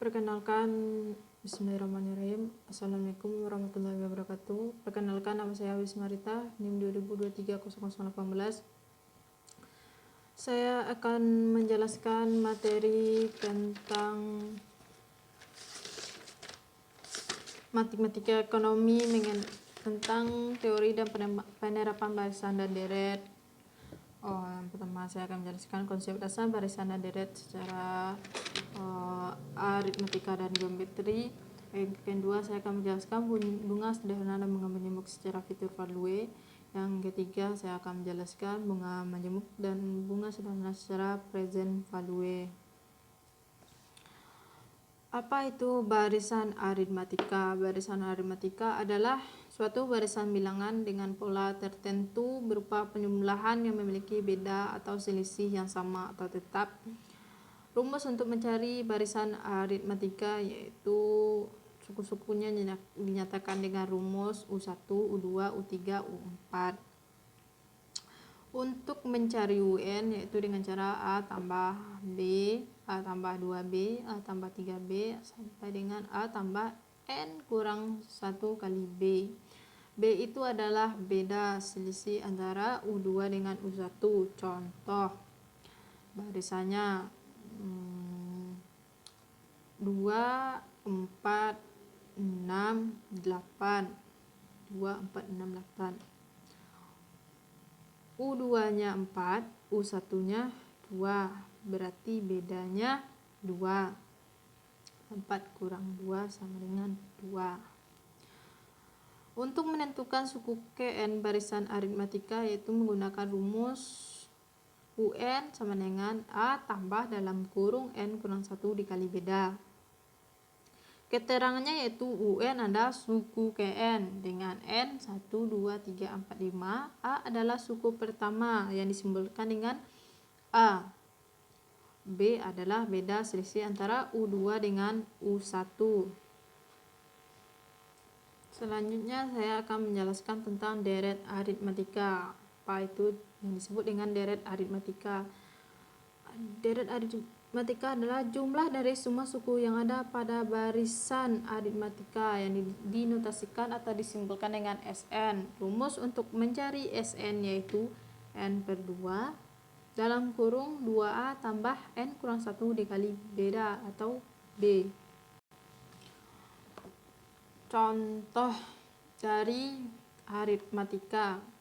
Perkenalkan, bismillahirrahmanirrahim. Assalamualaikum warahmatullahi wabarakatuh. Perkenalkan, nama saya Wisma Rita, NIM 2023-0018. Saya akan menjelaskan materi tentang matematika ekonomi tentang teori dan penerapan barisan dan deret. Yang pertama saya akan menjelaskan konsep dasar barisan dan deret secara aritmatika dan geometri. Yang kedua saya akan menjelaskan bunga sederhana dan bunga majemuk secara fitur value. Yang ketiga saya akan menjelaskan bunga majemuk dan bunga sederhana secara present value. Apa itu barisan aritmatika? Barisan aritmatika adalah suatu barisan bilangan dengan pola tertentu berupa penjumlahan yang memiliki beda atau selisih yang sama atau tetap. Rumus untuk mencari barisan aritmatika yaitu suku-sukunya dinyatakan dengan rumus U1, U2, U3, U4. Untuk mencari UN yaitu dengan cara A tambah B, A tambah 2B, A tambah 3B sampai dengan A tambah N kurang 1 kali B. B itu adalah beda selisih antara U2 dengan U1. Contoh barisannya 2, 4, 6, 8. 2, 4, 6, 8. U2 nya 4, U1 nya 2, berarti bedanya 2. 4 kurang 2 sama dengan 2. Untuk menentukan suku Kn barisan aritmatika yaitu menggunakan rumus UN sama dengan A tambah dalam kurung N kurang 1 dikali beda. Keterangannya yaitu UN adalah suku Kn dengan N 1, 2, 3, 4, 5. A adalah suku pertama yang disimbolkan dengan A. B adalah beda selisih antara U2 dengan U1. Selanjutnya saya akan menjelaskan tentang deret aritmatika. Apa itu yang disebut dengan deret aritmatika? Deret aritmatika adalah jumlah dari semua suku yang ada pada barisan aritmatika yang dinotasikan atau disimbolkan dengan Sn. Rumus untuk mencari Sn yaitu N per 2 dalam kurung 2A tambah N kurang 1 dikali beda atau B. Contoh dari aritmatika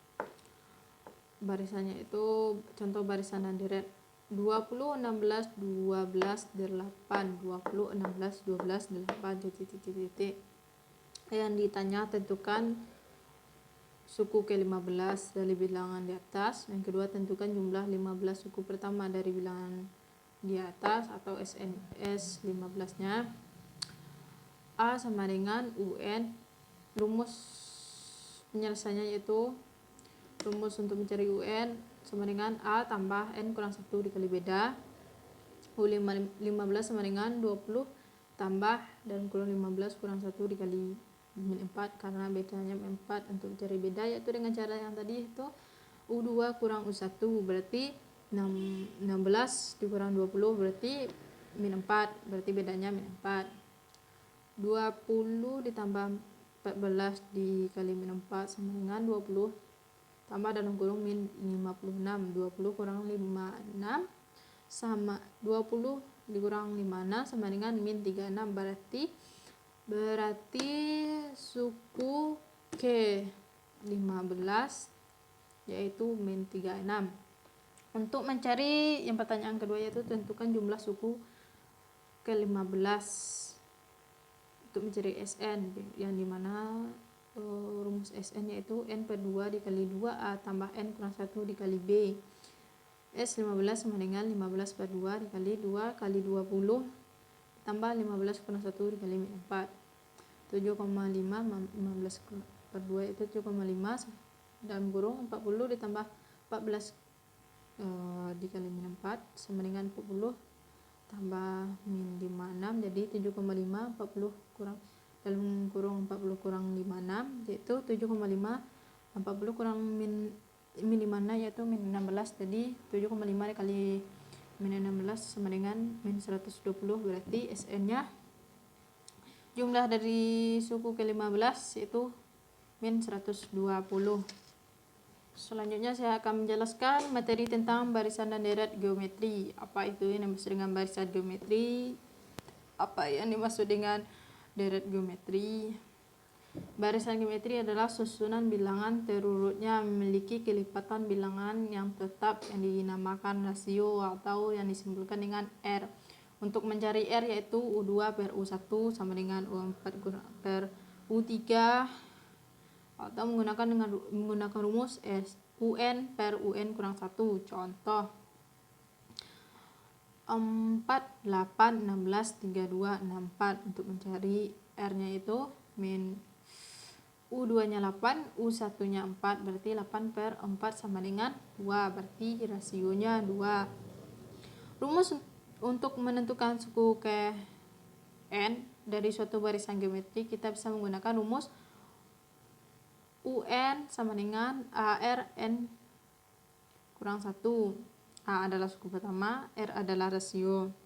barisannya itu contoh barisan dan deret 20, 16, 12, 8, 20, 16, 12, 8, titik. Yang ditanya tentukan suku ke-15 dari bilangan di atas. Yang kedua tentukan jumlah 15 suku pertama dari bilangan di atas atau SNS 15 nya. A sama dengan UN. Rumus penyelesaiannya yaitu rumus untuk mencari UN sama dengan A tambah N kurang 1 dikali beda. U15 sama dengan 20 tambah dan kurang 15 kurang 1 dikali min 4 karena bedanya 4 untuk mencari beda yaitu dengan cara yang tadi itu U2 kurang U1 berarti 16 dikurang 20 berarti min 4 berarti bedanya min 4. 20 ditambah 14 dikali min 4 sama dengan 20 tambah dalam kurung min 56. 20 kurang 56 sama 20 dikurang 56 sama dengan min 36 berarti suku ke-15 yaitu min 36. Untuk mencari yang pertanyaan kedua yaitu tentukan jumlah suku ke-15 untuk mencari Sn yang dimana rumus Sn yaitu N per 2 dikali 2A tambah N kurang 1 dikali B. S15 sama dengan 15 per 2 dikali 2 kali 20 tambah 15 kurang 1 dikali 4. 7,5 15 per 2 itu 7,5 dalam kurung 40 ditambah 14 dikali min 4 sama dengan 40 tambah min 56 jadi 7,5 40 kurang dalam kurung 40 kurang 56 yaitu 7,5 40 kurang min 56 yaitu min 16 jadi 7,5 dikali min 16 sama dengan min 120 berarti Sn nya Jumlah dari suku ke-15 yaitu min 120. Selanjutnya saya akan menjelaskan materi tentang barisan dan deret geometri. Apa itu yang dimaksud dengan barisan geometri? Apa yang dimaksud dengan deret geometri? Barisan geometri adalah susunan bilangan terurutnya memiliki kelipatan bilangan yang tetap yang dinamakan rasio atau yang disimbolkan dengan R. Untuk mencari R yaitu U2 per U1 sama dengan U4 per U3 atau menggunakan rumus UN per UN kurang 1. Contoh 4, 8, 16, 32, 64. Untuk mencari R-nya itu min U2 nya 8, U1 nya 4, berarti 8 per 4 sama dengan 2, berarti rasionya 2. Rumus untuk menentukan suku ke N dari suatu barisan geometri, kita bisa menggunakan rumus UN sama dengan AR N kurang 1. A adalah suku pertama, R adalah rasio.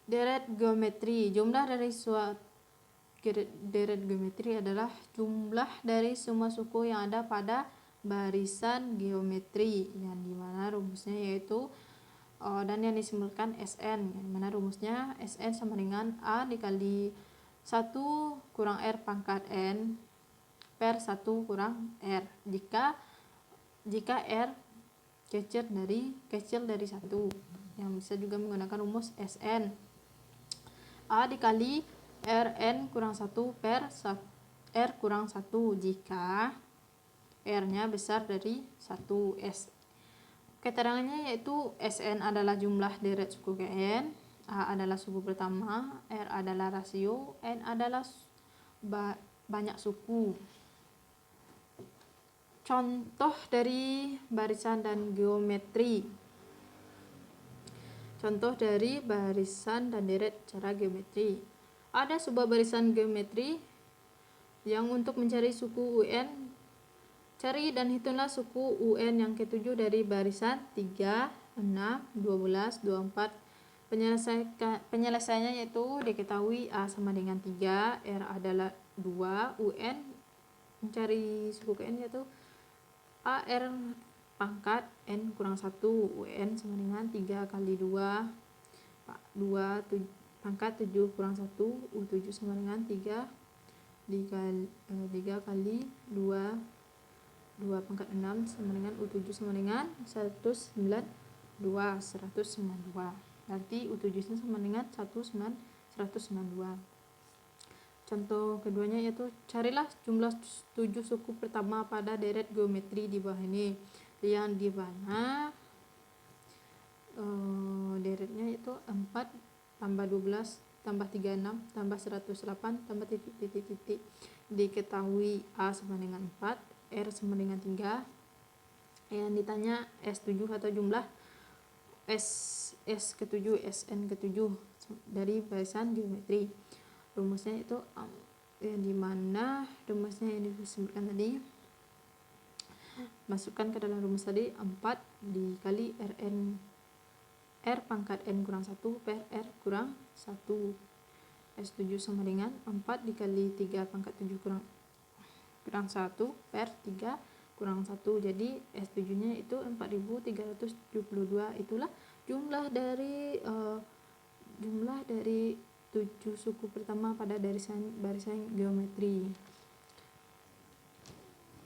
Deret geometri, jumlah dari suatu deret geometri adalah jumlah dari semua suku yang ada pada barisan geometri, yang dimana rumusnya yaitu dan yang disimbolkan SN, yang dimana rumusnya SN sama dengan A dikali 1 kurang R pangkat N per 1 kurang R jika R kecil dari 1, yang bisa juga menggunakan rumus SN A dikali Rn kurang 1 per R kurang 1 jika R nya besar dari 1. Keterangannya yaitu Sn adalah jumlah deret suku Gn, A adalah suku pertama, R adalah rasio, N adalah banyak suku. Contoh dari barisan dan geometri. Contoh dari barisan dan deret cara geometri. Ada sebuah barisan geometri yang untuk mencari suku UN, cari dan hitunglah suku UN yang ketujuh dari barisan 3, 6, 12, 24. Penyelesaiannya yaitu diketahui A sama dengan 3, R adalah 2, UN mencari suku ke N yaitu AR pangkat N kurang 1, UN sama dengan 3 kali 2 pangkat 7 kurang 1, U7 sama dengan 3 kali 2 pangkat 6 sama dengan U7 sama dengan 192. Berarti U7 sama dengan 192. Contoh keduanya yaitu carilah jumlah 7 suku pertama pada deret geometri di bawah ini, yang di mana deretnya itu 4 tambah 12 tambah 36 tambah 108 tambah titik. Diketahui A sama dengan 4, R sama dengan 3. Yang ditanya S7 atau jumlah S ke-7, SN ke-7 dari barisan geometri. Rumusnya itu yang dimana rumusnya yang disebutkan tadi, masukkan ke dalam rumus tadi 4 dikali R pangkat N kurang 1 per R kurang 1. S7 sama dengan 4 dikali 3 pangkat 7 kurang 1 per 3 kurang 1. Jadi S7 nya itu 4372. Itulah jumlah dari 7 suku pertama pada barisan geometri.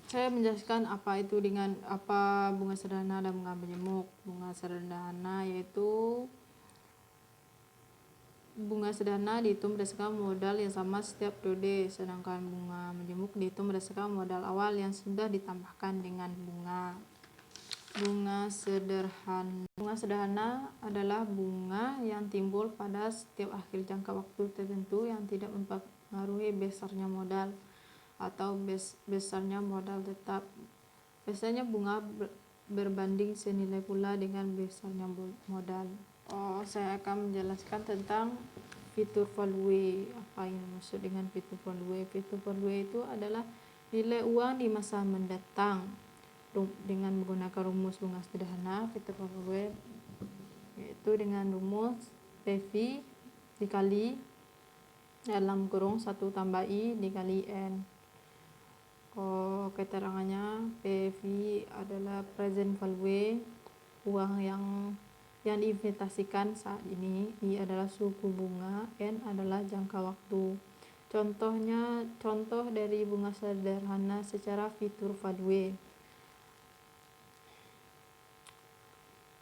Saya menjelaskan apa itu dengan apa bunga sederhana dan bunga menjemuk. Bunga sederhana yaitu bunga sederhana dihitung berdasarkan modal yang sama setiap periode, sedangkan bunga menjemuk dihitung berdasarkan modal awal yang sudah ditambahkan dengan bunga. Bunga sederhana adalah bunga yang timbul pada setiap akhir jangka waktu tertentu yang tidak mempengaruhi besarnya modal atau besarnya modal tetap. Biasanya bunga berbanding senilai pula dengan besarnya modal. Saya akan menjelaskan tentang fitur value. Apa yang dimaksud dengan fitur value? Fitur value itu adalah nilai uang di masa mendatang dengan menggunakan rumus bunga sederhana. Fitur value yaitu dengan rumus PV dikali dalam kurung 1 tambah I dikali N. Keterangannya PV adalah present value, uang yang diinvestasikan saat ini. I adalah suku bunga, N adalah jangka waktu. Contoh dari bunga sederhana secara fitur value.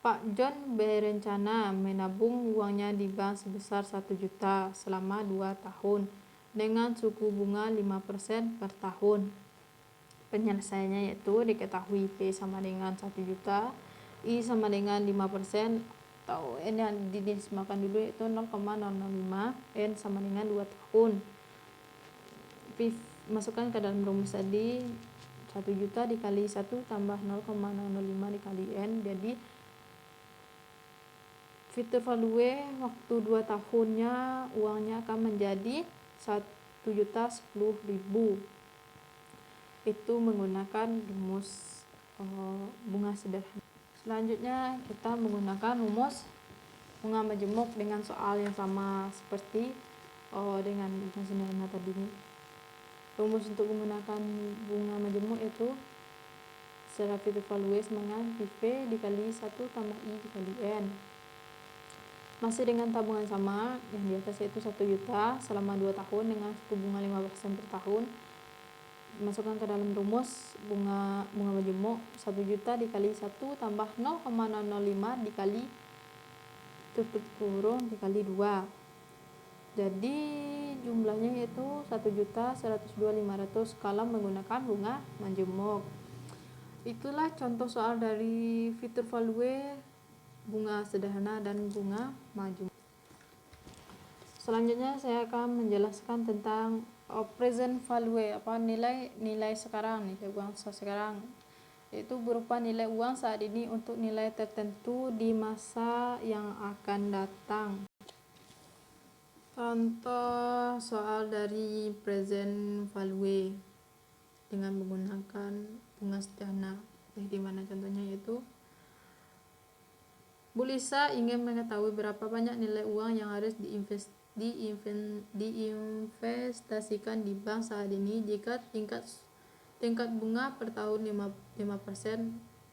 Pak John berencana menabung uangnya di bank sebesar 1 juta selama 2 tahun dengan suku bunga 5% per tahun. Penyelesaiannya yaitu diketahui P sama dengan 1 juta, I sama dengan 5%, atau N yang dinismakan dulu itu 0,005, N sama dengan 2 tahun. Masukkan ke dalam rumus tadi, 1 juta dikali 1 tambah 0,005 dikali N, jadi fitur value waktu 2 tahunnya uangnya akan menjadi 1.010.000. Itu menggunakan rumus bunga sederhana. Selanjutnya kita menggunakan rumus bunga majemuk dengan soal yang sama seperti dengan bunga sederhana tadi. Rumus untuk menggunakan bunga majemuk itu secara fitur value sama dengan PV dikali 1 tambah I dikali N. Masih dengan tabungan sama, yang di atas yaitu 1 juta selama 2 tahun dengan suku bunga 5% per tahun. Masukkan ke dalam rumus bunga majemuk, 1 juta dikali 1 tambah 0,005 dikali tutup kurung dikali 2. Jadi jumlahnya yaitu 1.102.500 kalau menggunakan bunga majemuk. Itulah contoh soal dari fitur value, bunga sederhana dan bunga majemuk. Selanjutnya saya akan menjelaskan tentang present value, nilai sekarang, nilai uang sekarang, yaitu berupa nilai uang saat ini untuk nilai tertentu di masa yang akan datang. Contoh soal dari present value dengan menggunakan bunga sederhana, di mana contohnya yaitu Bu Lisa ingin mengetahui berapa banyak nilai uang yang harus diinvestasikan di bank saat ini jika tingkat bunga per tahun 5%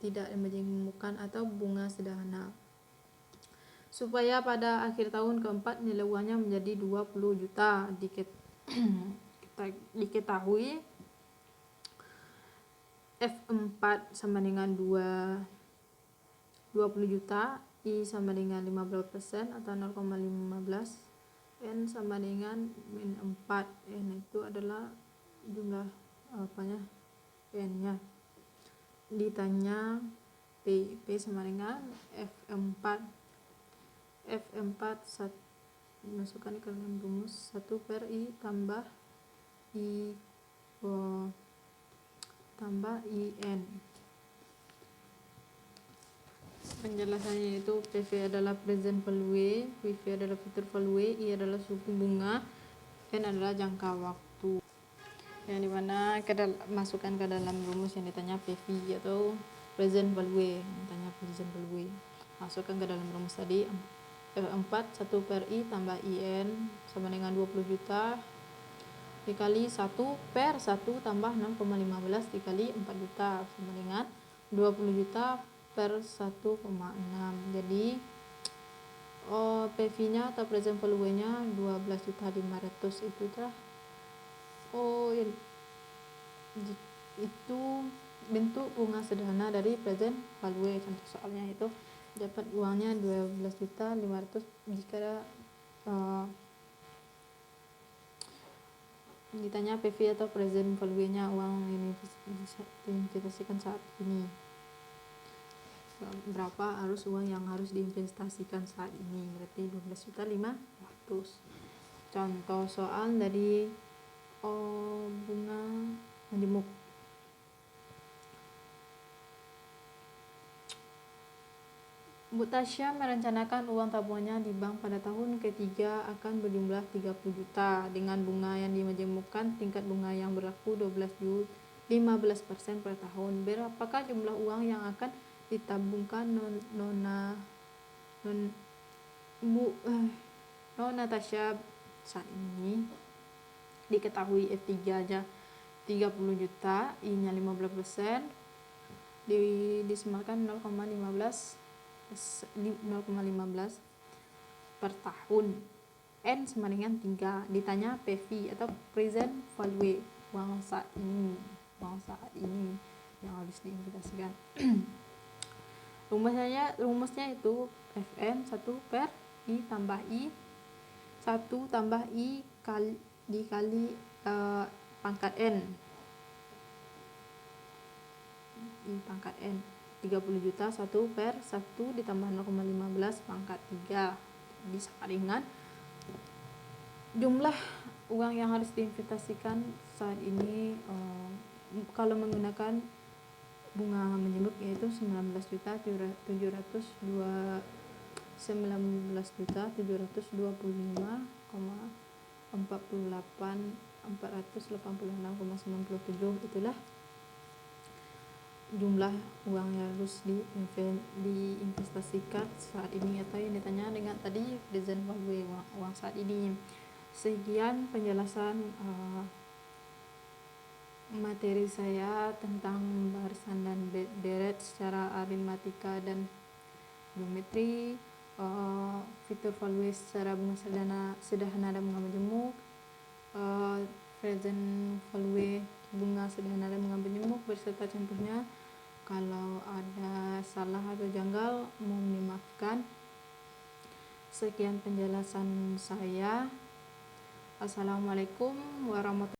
tidak menjemukan atau bunga sederhana. Supaya pada akhir tahun keempat nilai uangnya menjadi 20 juta. Diketahui F4 sama dengan 20 juta, I sama dengan 15% atau 0,15, N sama dengan min 4. N itu adalah jumlah N nya. Ditanya P sama dengan F4. Masukkan ke dalam rumus 1 per I tambah IN. Penjelasannya itu PV adalah present value, PV adalah fitur value, I adalah suku bunga, N adalah jangka waktu. Yang dimana masukkan ke dalam rumus yang ditanya PV atau present value, ditanya present value. Masukkan ke dalam rumus tadi, F4 1 per I tambah IN sama dengan 20 juta dikali 1 per 1 tambah 0,15 dikali 4 juta sama dengan 20 juta per 1,6. Jadi PV nya atau present value nya 12.500. itu dah itu bentuk bunga sederhana dari present value. Contoh soalnya itu dapat uangnya 12.500 jika ditanya PV atau present value nya uang ini diinvestasikan saat ini, berapa harus uang yang harus diinvestasikan saat ini, berarti 12.500. Contoh soal dari bunga majemuk. Bu Tasya merencanakan uang tabungannya di bank pada tahun ketiga akan berjumlah 30 juta dengan bunga yang dimajemukkan tingkat bunga yang berlaku 15% per tahun. Berapakah jumlah uang yang akan ditabungkan Nona Tasya saat ini diketahui F3 aja 30 juta, I-nya 15%, disematkan 0,15 per tahun. N sama dengan 3. Ditanya PV atau present value, uang saat ini yang harus diinvestasikan. Rumusnya itu Fn 1 per I tambah I 1 tambah I dikali pangkat N. I pangkat N 30 juta 1 per 1 ditambah 0,15 pangkat 3. Jadi sama dengan jumlah uang yang harus diinvestasikan saat ini kalau menggunakan bunga menjemuk yaitu 19.785,486,97. Itulah jumlah uang yang harus diinvestasikan saat ini, atau yang ditanya dengan tadi present value, uang saat ini. Sekian penjelasan materi saya tentang barisan dan deret secara aritmatika dan geometri, fitur value secara bunga sederhana dan bunga majemuk, present value bunga sederhana dan bunga majemuk beserta contohnya. Kalau ada salah atau janggal mohon dimaafkan. Sekian penjelasan saya. Assalamualaikum warahmatullahi wabarakatuh.